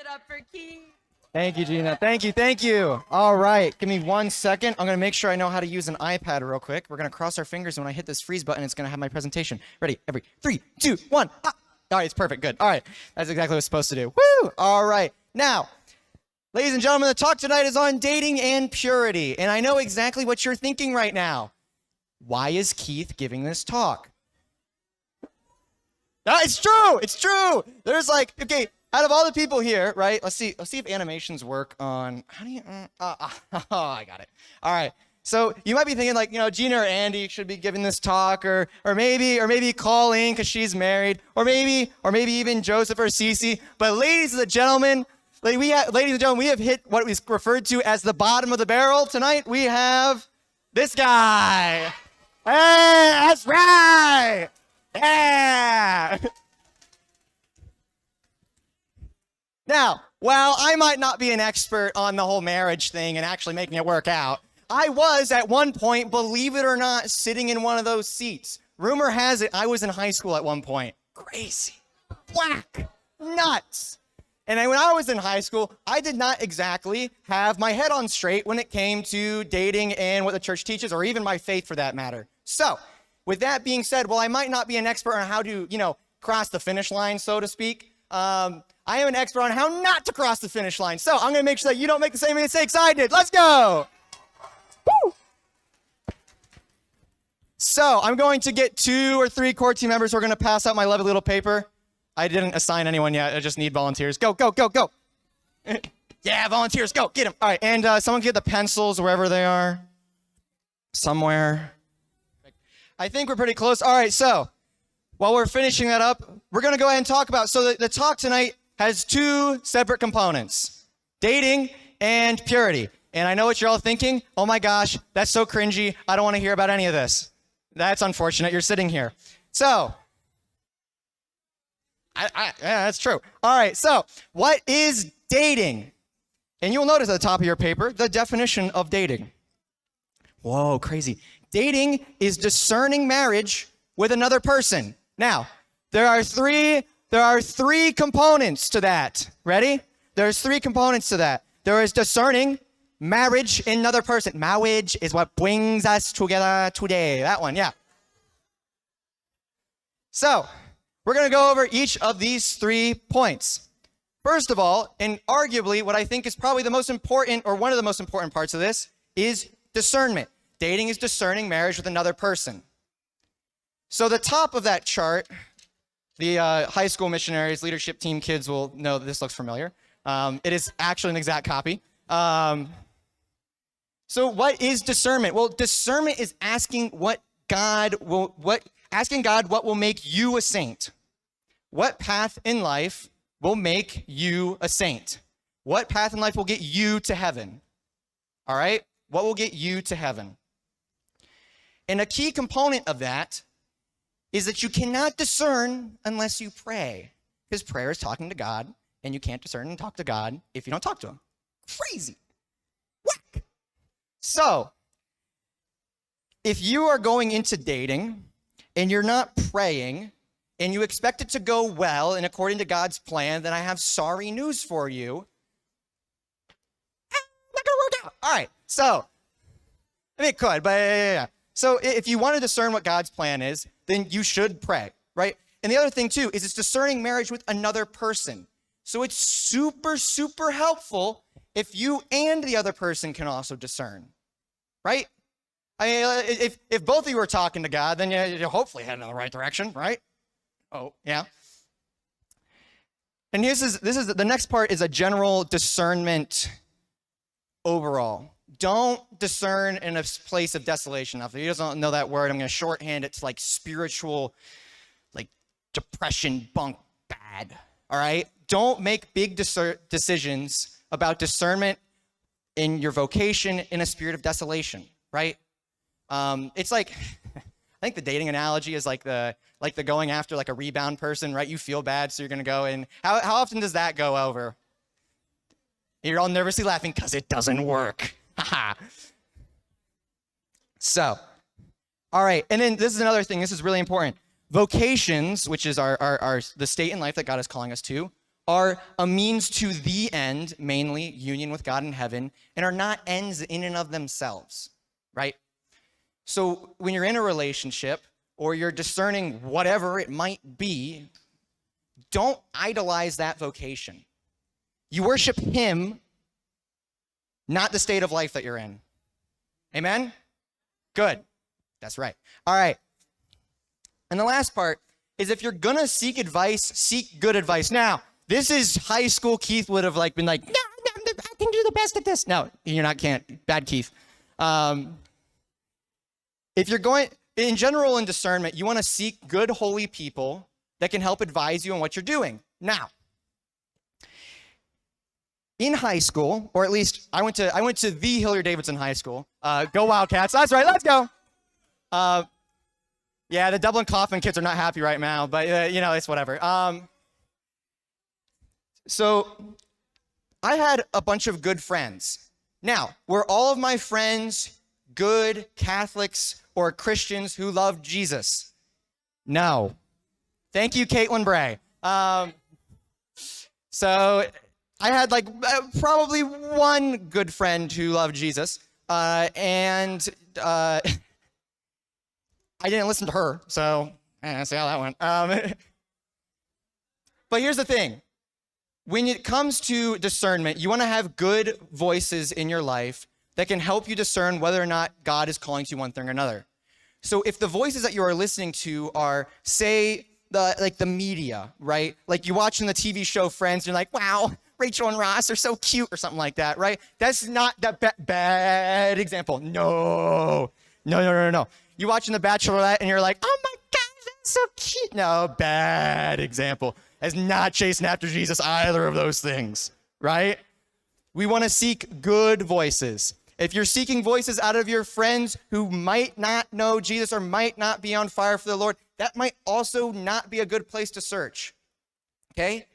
it up for Keith. Thank you, Gina. Thank you. Thank you. All right. Give me 1 second. I'm going to make sure I know how to use an iPad real quick. We're going to cross our fingers, and when I hit this freeze button, it's going to have my presentation. Ready? Every 3, 2, 1. Ah! All right. It's perfect. Good. All right. That's exactly what it's supposed to do. Woo! All right. Now, ladies and gentlemen, the talk tonight is on dating and purity. And I know exactly what you're thinking right now. Why is Keith giving this talk? It's true. It's true. There's like, okay, out of all the people here, right? Let's see if animations work on, how do you, I got it. All right. So you might be thinking like, Gina or Andy should be giving this talk, or maybe Colleen because she's married, or maybe even Joseph or Cece. But ladies and gentlemen, we have hit what is referred to as the bottom of the barrel. Tonight we have this guy. Hey, that's right. Yeah. Now, while I might not be an expert on the whole marriage thing and actually making it work out, I was at one point, believe it or not, sitting in one of those seats. Rumor has it I was in high school at one point. Crazy. Whack. Nuts. And when I was in high school, I did not exactly have my head on straight when it came to dating and what the church teaches, or even my faith for that matter. So, with that being said, while I might not be an expert on how to, cross the finish line, so to speak, I am an expert on how not to cross the finish line. So I'm going to make sure that you don't make the same mistakes I did. Let's go. Woo! So I'm going to get 2 or 3 core team members who are going to pass out my lovely little paper. I didn't assign anyone yet. I just need volunteers. Go, go, go, go. Yeah, volunteers, go, get them. All right, and someone get the pencils wherever they are. Somewhere. I think we're pretty close. All right, so while we're finishing that up, we're going to go ahead and talk about, so the talk tonight has 2 separate components, dating and purity. And I know what you're all thinking. Oh my gosh, that's so cringy. I don't want to hear about any of this. That's unfortunate. You're sitting here. So, yeah, that's true. All right, so what is dating? And you'll notice at the top of your paper, the definition of dating. Whoa, crazy. Dating is discerning marriage with another person. Now, there are three components to that. Ready? There's 3 components to that. There is discerning marriage in another person. Mawage is what brings us together today. That one, yeah. So, we're going to go over each of these 3 points. First of all, and arguably what I think is probably the most important, or one of the most important parts of this, is discernment. Dating is discerning marriage with another person. So the top of that chart, the high school missionaries, leadership team kids will know that this looks familiar. It is actually an exact copy. So what is discernment? Well, discernment is asking God what will make you a saint. What path in life will make you a saint? What path in life will get you to heaven? All right? What will get you to heaven? And a key component of that is that you cannot discern unless you pray. Because prayer is talking to God, and you can't discern and talk to God if you don't talk to him. Crazy. Whack. So, if you are going into dating and you're not praying and you expect it to go well and according to God's plan, then I have sorry news for you. Not gonna work out. All right, so, I mean, it could, but yeah. So if you want to discern what God's plan is, then you should pray, right? And the other thing, too, is it's discerning marriage with another person. So it's super, super helpful if you and the other person can also discern, right? I mean, if both of you are talking to God, then you're hopefully heading in the right direction, right? Oh, yeah. And this is the next part is a general discernment overall. Don't discern in a place of desolation. Now, if you don't know that word, I'm going to shorthand it to like spiritual, like depression, bunk, bad. All right? Don't make big decisions about discernment in your vocation in a spirit of desolation, right? It's like, I think the dating analogy is like the going after like a rebound person, right? You feel bad, so you're going to go in. How often does that go over? You're all nervously laughing because it doesn't work. So, all right, and then this is another thing. This is really important. Vocations, which is the state in life that God is calling us to, are a means to the end, mainly union with God in heaven, and are not ends in and of themselves, right? So when you're in a relationship or you're discerning whatever it might be, don't idolize that vocation. You worship him, not the state of life that you're in. Amen? Good. That's right. All right. And the last part is if you're going to seek advice, seek good advice. Now, this is high school Keith would have been like, no, I can do the best at this. No, you're not, can't. Bad Keith. If you're going, in general in discernment, you want to seek good, holy people that can help advise you on what you're doing. Now, in high school, or at least I went to the Hilliard-Davidson High School. Go Wildcats. That's right. Let's go. Yeah, the Dublin Coffin kids are not happy right now, but it's whatever. So I had a bunch of good friends. Now, were all of my friends good Catholics or Christians who loved Jesus? No. Thank you, Caitlin Bray. So I had probably one good friend who loved Jesus, and I didn't listen to her, so see how that went. But here's the thing. When it comes to discernment, you want to have good voices in your life that can help you discern whether or not God is calling to you one thing or another. So if the voices that you are listening to are, say, the media, right? Like you're watching the TV show Friends, and you're like, wow, Rachel and Ross are so cute, or something like that, right? That's not the bad example. No. You're watching The Bachelorette, and you're like, oh my God, that's so cute. No, bad example. As not chasing after Jesus, either of those things, right? We want to seek good voices. If you're seeking voices out of your friends who might not know Jesus or might not be on fire for the Lord, that might also not be a good place to search, okay?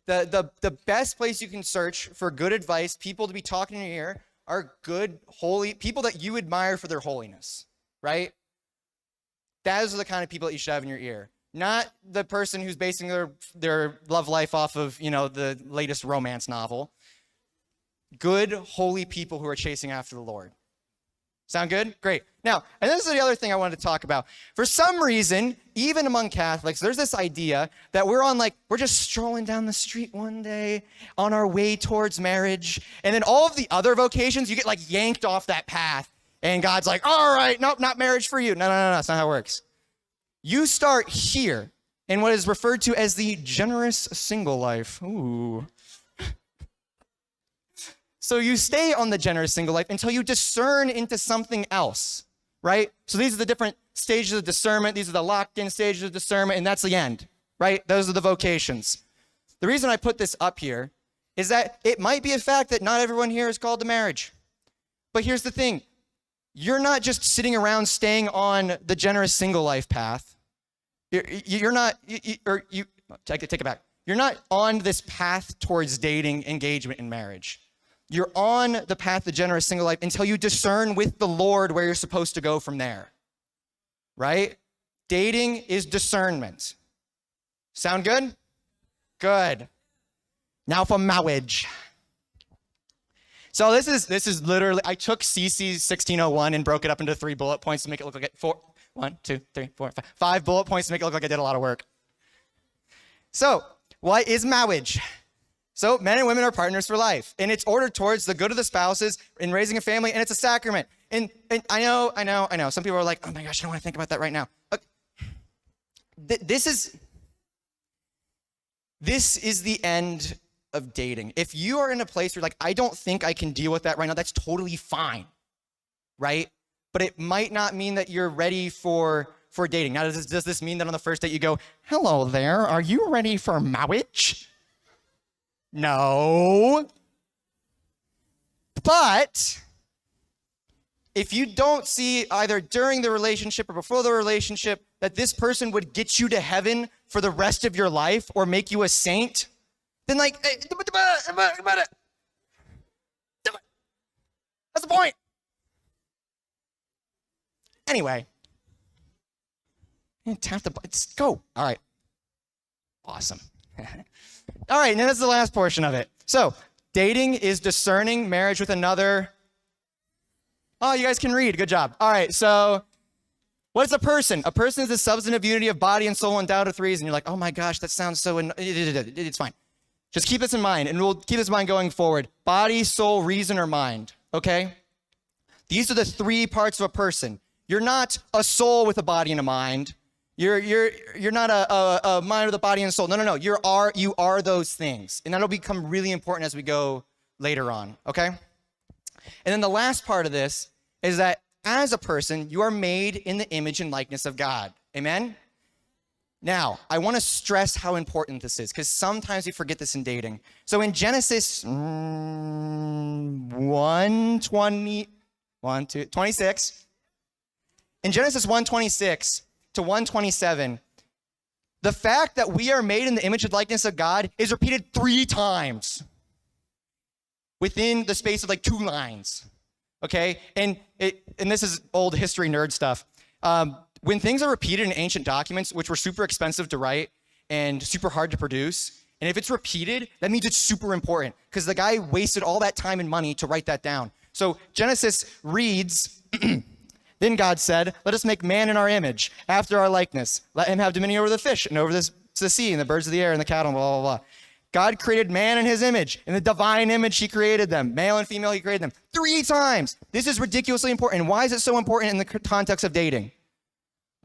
The best place you can search for good advice, people to be talking in your ear, are good, holy, people that you admire for their holiness, right? Those are the kind of people that you should have in your ear. Not the person who's basing their love life off of, the latest romance novel. Good, holy people who are chasing after the Lord. Sound good? Great. Now, and this is the other thing I wanted to talk about. For some reason, even among Catholics, there's this idea that we're just strolling down the street one day on our way towards marriage, and then all of the other vocations, you get yanked off that path, and God's like, all right, nope, not marriage for you. No, that's not how it works. You start here in what is referred to as the generous single life. Ooh. So you stay on the generous single life until you discern into something else, right? So these are the different stages of discernment. These are the locked-in stages of discernment, and that's the end, right? Those are the vocations. The reason I put this up here is that it might be a fact that not everyone here is called to marriage. But here's the thing. You're not just sitting around staying on the generous single life path. You're not, take it back. You're not on this path towards dating, engagement, and marriage. You're on the path of generous single life until you discern with the Lord where you're supposed to go from there, right? Dating is discernment. Sound good? Good. Now for Mawage. So this is literally, I took CC's 1601 and broke it up into 3 bullet points to make it look like 5 bullet points to make it look like I did a lot of work. So what is Mawage? So men and women are partners for life, and it's ordered towards the good of the spouses in raising a family, and it's a sacrament. And I know. Some people are like, oh my gosh, I don't want to think about that right now. This is the end of dating. If you are in a place where I don't think I can deal with that right now, that's totally fine, right? But it might not mean that you're ready for dating. Now, does this mean that on the first date you go, hello there, are you ready for marriage? No. But if you don't see either during the relationship or before the relationship that this person would get you to heaven for the rest of your life or make you a saint, then that's the point. Anyway, tap the button. Go. All right. Awesome. All right, and that's the last portion of it. So dating is discerning marriage with another. Oh, you guys can read. Good job. All right, so what is a person? A person is the substantive unity of body and soul endowed with reason. You're like, oh my gosh, that sounds so... It's fine. Just keep this in mind, and we'll keep this in mind going forward. Body, soul, reason, or mind, okay? These are the three parts of a person. You're not a soul with a body and a mind. You're not a mind with a body and a soul. No. You are those things. And that'll become really important as we go later on, okay? And then the last part of this is that as a person, you are made in the image and likeness of God. Amen? Now, I want to stress how important this is, because sometimes we forget this in dating. So in Genesis 26, in Genesis 1:26 to 1:27, the fact that we are made in the image and likeness of God is repeated 3 times within the space of like 2 lines. Okay, and this is old history nerd stuff. When things are repeated in ancient documents, which were super expensive to write and super hard to produce, and if it's repeated, that means it's super important because the guy wasted all that time and money to write that down. So Genesis reads, then God said, let us make man in our image, after our likeness. Let him have dominion over the fish and over the sea and the birds of the air and the cattle and blah, blah, blah. God created man in his image. In the divine image, he created them. Male and female, he created them. 3 times. This is ridiculously important. Why is it so important in the context of dating?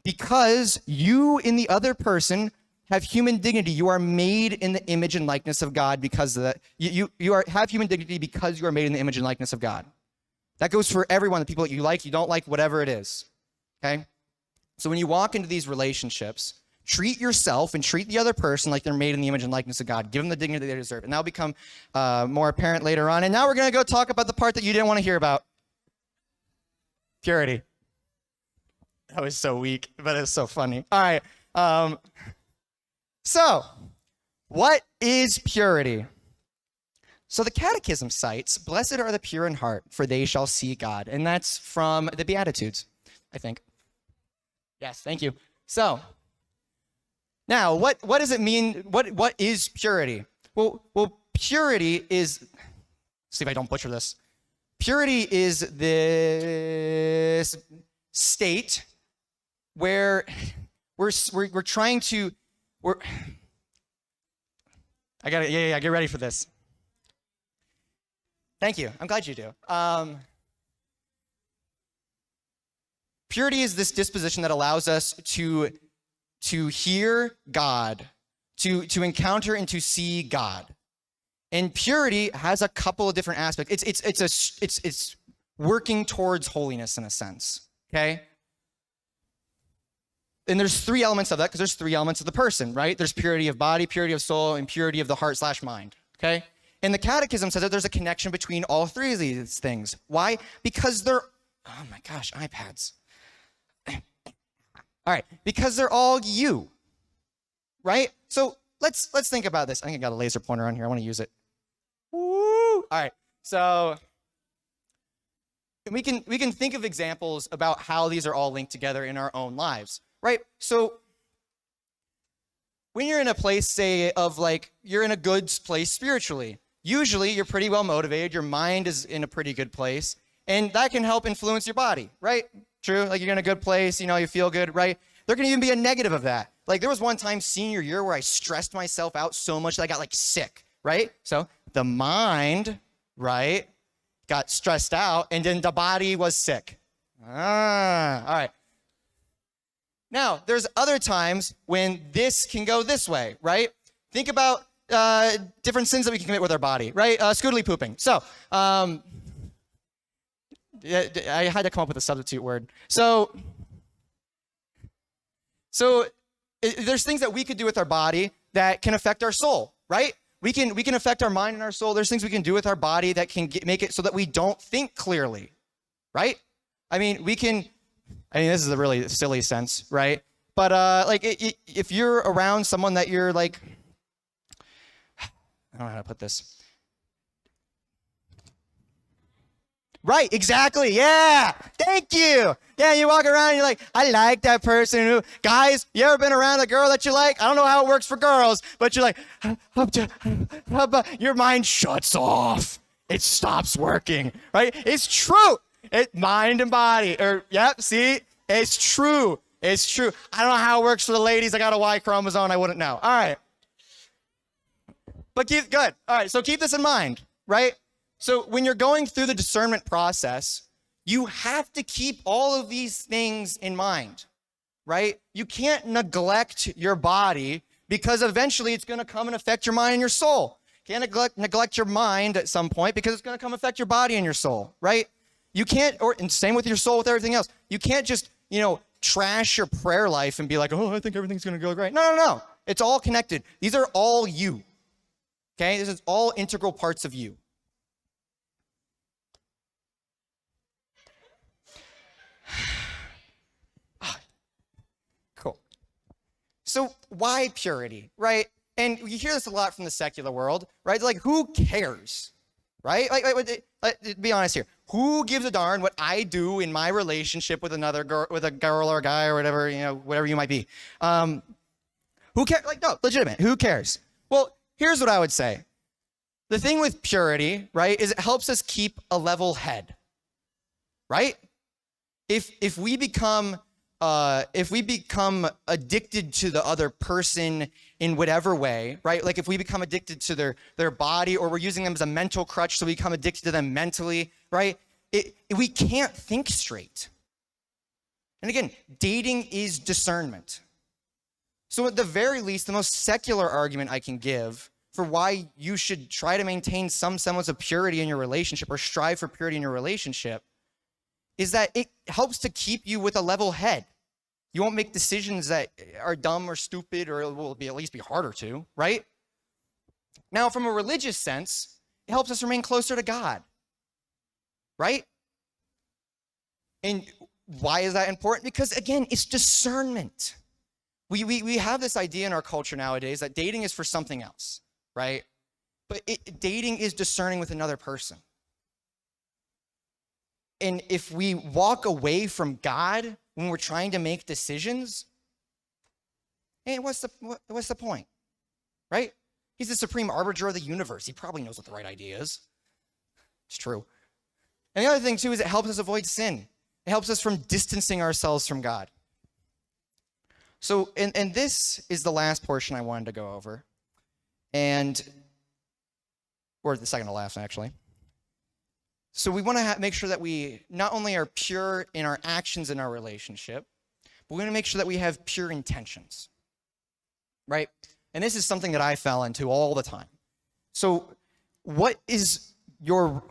Because you in the other person have human dignity. You are made in the image and likeness of God because of that. You have human dignity because you are made in the image and likeness of God. That goes for everyone, the people that you like, you don't like, whatever it is. Okay? So when you walk into these relationships, treat yourself and treat the other person like they're made in the image and likeness of God. Give them the dignity they deserve. And that'll become more apparent later on. And now we're going to go talk about the part that you didn't want to hear about. Purity. That was so weak, but it's so funny. All right. So, what is purity? So the Catechism cites, blessed are the pure in heart, for they shall see God. And that's from the Beatitudes, I think. Yes, thank you. So, now, what does it mean? What is purity? Well, purity is, see if I don't butcher this. Purity is this state where we're trying to, get ready for this. Thank you. I'm glad you do. Purity is this disposition that allows us to hear God, to encounter and to see God. And purity has a couple of different aspects. It's working towards holiness in a sense, okay? And there's 3 elements of that because there's 3 elements of the person, right? There's purity of body, purity of soul, and purity of the heart/mind, okay? And the Catechism says that there's a connection between all 3 of these things. Why? Because they're, oh my gosh, iPads. All right, because they're all you, right? So let's think about this. I think I got a laser pointer on here. I want to use it. Woo! All right, so we can think of examples about how these are all linked together in our own lives, right? So when you're in a place, say, of like, you're in a good place spiritually, usually you're pretty well motivated, your mind is in a pretty good place, and that can help influence your body, right? True, like you're in a good place, you feel good, right? There can even be a negative of that. Like there was one time senior year where I stressed myself out so much that I got like sick, right? So the mind, right, got stressed out and then the body was sick. All right. Now, there's other times when this can go this way, right? Think about different sins that we can commit with our body, right? Scootily pooping. So, I had to come up with a substitute word. So there's things that we could do with our body that can affect our soul, right? We can affect our mind and our soul. There's things we can do with our body that can make it so that we don't think clearly, right? this is a really silly sense, right? But if you're around someone that you're like, I don't know how to put this. Right, exactly. Yeah. Thank you. Yeah, you walk around and you're like, I like that person who, guys, you ever been around a girl that you like? I don't know how it works for girls, but you're like, your mind shuts off. It stops working, right? It's true. Mind and body, yep, see? It's true. It's true. I don't know how it works for the ladies. I got a Y chromosome. I wouldn't know. All right. But good. All right, so keep this in mind, right? So when you're going through the discernment process, you have to keep all of these things in mind, right? You can't neglect your body because eventually it's going to come and affect your mind and your soul. You can't neglect your mind at some point because it's going to come affect your body and your soul, right? You can't, and same with your soul, with everything else. You can't just, trash your prayer life and be like, oh, I think everything's going to go great. No. It's all connected. These are all you, okay? This is all integral parts of you. Cool. So why purity, right? And you hear this a lot from the secular world, right? Like, who cares, right? Like, be honest here. Who gives a darn what I do in my relationship with another girl, with a girl or a guy or whatever, whatever you might be? Who cares? Like, no, legitimate. Who cares? Well, here's what I would say. The thing with purity, right, is it helps us keep a level head, right? If we become addicted to the other person in whatever way, right? Like if we become addicted to their body, or we're using them as a mental crutch, so we become addicted to them mentally, right? We can't think straight. And again, dating is discernment. So at the very least, the most secular argument I can give for why you should try to maintain some semblance of purity in your relationship, or strive for purity in your relationship, is that it helps to keep you with a level head. You won't make decisions that are dumb or stupid, or it will at least be harder to, right? Now, from a religious sense, it helps us remain closer to God, right? And why is that important? Because again, it's discernment. We have this idea in our culture nowadays that dating is for something else, right? But dating is discerning with another person. And if we walk away from God when we're trying to make decisions, hey, what's the point, right? He's the supreme arbiter of the universe. He probably knows what the right idea is. It's true. And the other thing, too, is it helps us avoid sin. It helps us from distancing ourselves from God. So, and this is the last portion I wanted to go over. Or the second to last, actually. So we want to make sure that we not only are pure in our actions in our relationship, but we want to make sure that we have pure intentions, right? And this is something that I fell into all the time. So why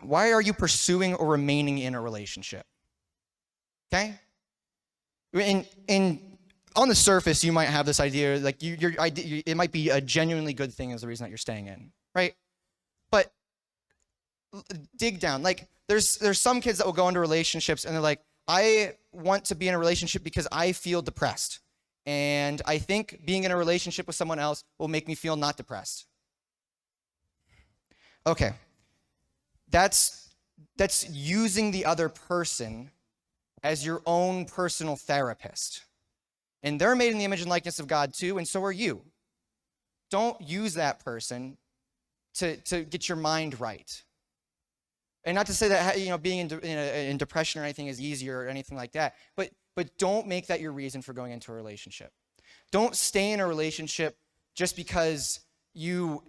are you pursuing or remaining in a relationship? Okay? And on the surface, you might have this idea, like it might be a genuinely good thing as the reason that you're staying in, right? But dig down. Like there's some kids that will go into relationships and they're like, I want to be in a relationship because I feel depressed. And I think being in a relationship with someone else will make me feel not depressed. Okay. That's using the other person as your own personal therapist. And they're made in the image and likeness of God too, and so are you. Don't use that person to get your mind right. And not to say that being in depression or anything is easier or anything like that, but don't make that your reason for going into a relationship. Don't stay in a relationship just because you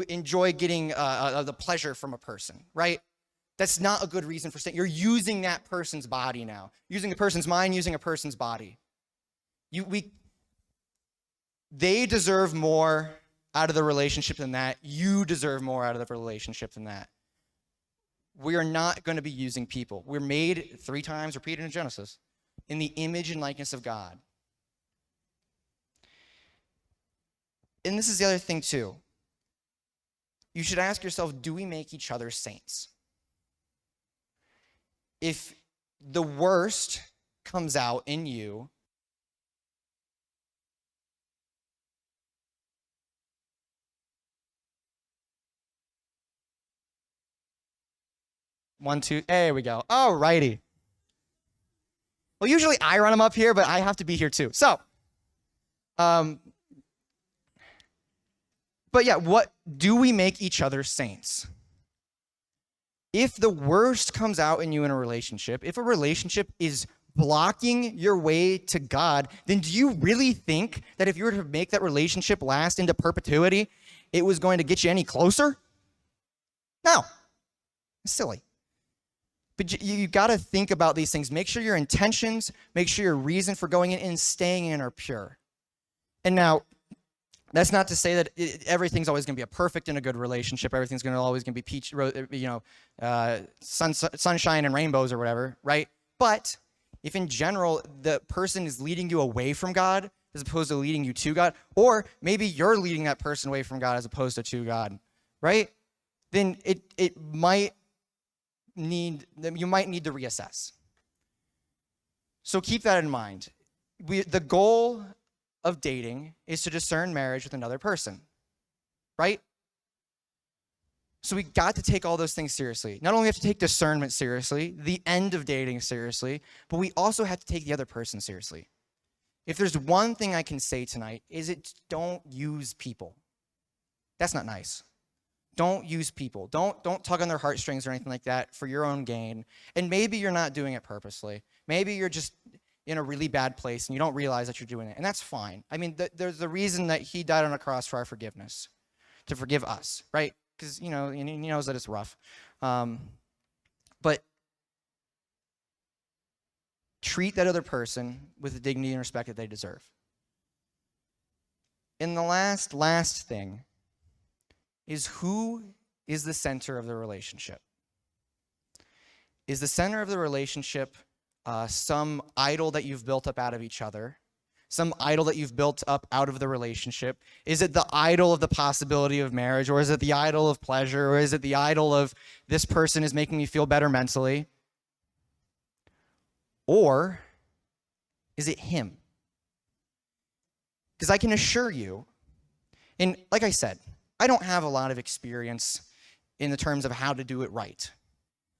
enjoy getting the pleasure from a person, right? That's not a good reason for staying. You're using that person's body now, using a person's mind, using a person's body. They deserve more out of the relationship than that. You deserve more out of the relationship than that. We are not going to be using people. We're made 3 times, repeated in Genesis, in the image and likeness of God. And this is the other thing too. You should ask yourself, do we make each other saints? If the worst comes out in you, 1, 2, there we go. All righty. Well, usually I run them up here, but I have to be here too. So, but yeah, what do we make each other saints? If the worst comes out in you in a relationship, if a relationship is blocking your way to God, then do you really think that if you were to make that relationship last into perpetuity, it was going to get you any closer? No. It's silly. But you got to think about these things. Make sure your intentions, make sure your reason for going in and staying in are pure. And now, that's not to say that everything's always going to be a perfect and a good relationship. Everything's always going to be sunshine and rainbows or whatever, right? But if in general the person is leading you away from God as opposed to leading you to God, or maybe you're leading that person away from God as opposed to God, right? Then you might need to reassess. So keep that in mind. The goal of dating is to discern marriage with another person, right? So we got to take all those things seriously. Not only have to take discernment seriously, the end of dating seriously, but we also have to take the other person seriously. If there's one thing I can say tonight, is don't use people. That's not nice. Don't use people. Don't tug on their heartstrings or anything like that for your own gain. And maybe you're not doing it purposely. Maybe you're just in a really bad place and you don't realize that you're doing it. And that's fine. I mean, there's the reason that he died on a cross for our forgiveness, to forgive us, right? Because, he knows that it's rough. But treat that other person with the dignity and respect that they deserve. And the last thing is, who is the center of the relationship? Is the center of the relationship some idol that you've built up out of each other? Some idol that you've built up out of the relationship? Is it the idol of the possibility of marriage? Or is it the idol of pleasure? Or is it the idol of this person is making me feel better mentally? Or is it him? Because I can assure you, and like I said, I don't have a lot of experience in the terms of how to do it right.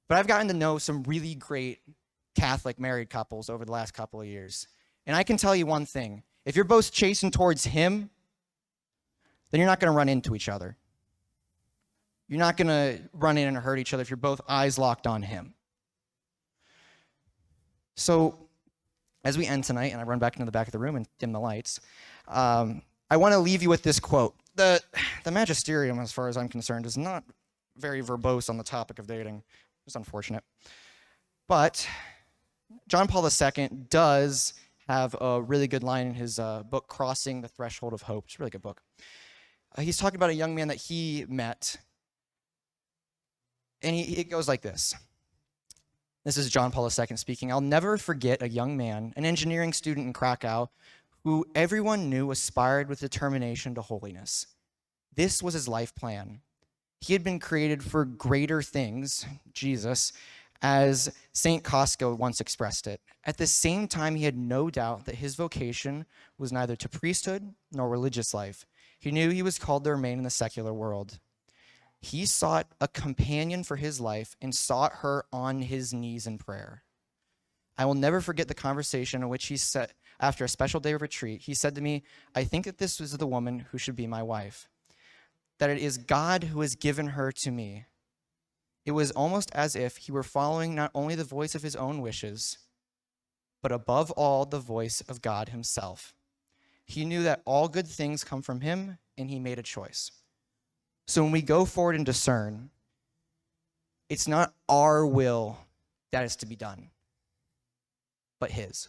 But I've gotten to know some really great Catholic married couples over the last couple of years. And I can tell you one thing. If you're both chasing towards him, then you're not going to run into each other. You're not going to run in and hurt each other if you're both eyes locked on him. So as we end tonight, and I run back into the back of the room and dim the lights, I want to leave you with this quote. The magisterium, as far as I'm concerned, is not very verbose on the topic of dating. It's unfortunate. But John Paul II does have a really good line in his book, Crossing the Threshold of Hope. It's a really good book. He's talking about a young man that he met, and it goes like this. This is John Paul II speaking. I'll never forget a young man, an engineering student in Krakow, who everyone knew aspired with determination to holiness. This was his life plan. He had been created for greater things, Jesus, as St. Costco once expressed it. At the same time, he had no doubt that his vocation was neither to priesthood nor religious life. He knew he was called to remain in the secular world. He sought a companion for his life and sought her on his knees in prayer. I will never forget the conversation in which he said, after a special day of retreat, he said to me, I think that this is the woman who should be my wife, that it is God who has given her to me. It was almost as if he were following not only the voice of his own wishes, but above all, the voice of God himself. He knew that all good things come from him, and he made a choice. So when we go forward and discern, it's not our will that is to be done, but his.